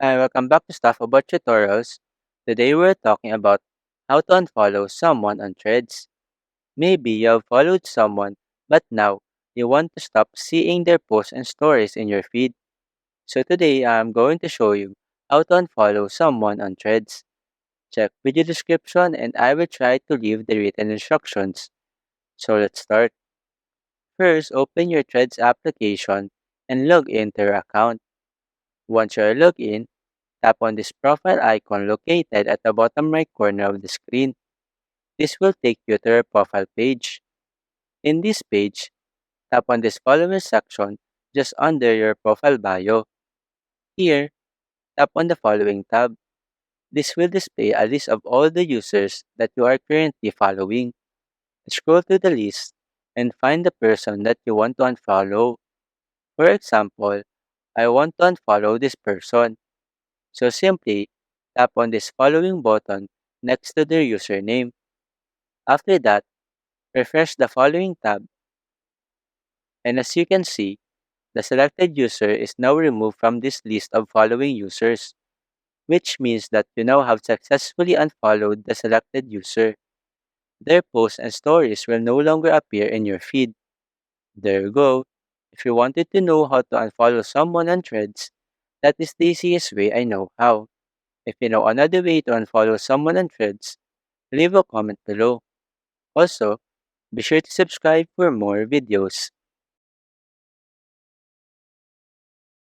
Hi, welcome back to Stuff About Tutorials. Today we're talking about how to unfollow someone on threads. Maybe you have followed someone, but now you want to stop seeing their posts and stories in your feed. So today I'm going to show you how to unfollow someone on threads. Check video description and I will try to leave the written instructions. So let's start. First, open your threads application and log into your account. Once you are logged in, tap on this profile icon located at the bottom right corner of the screen. This will take you to your profile page. In this page, tap on this followers section just under your profile bio. Here, tap on the following tab. This will display a list of all the users that you are currently following. Scroll to the list and find the person that you want to unfollow. For example, I want to unfollow this person. So simply tap on this following button next to their username. After that, refresh the following tab, and as you can see, the selected user is now removed from this list of following users, which means that you now have successfully unfollowed the selected user. Their posts and stories will no longer appear in your feed. There you go. If you wanted to know how to unfollow someone on threads, that is the easiest way I know how. If you know another way to unfollow someone on threads, leave a comment below. Also, be sure to subscribe for more videos.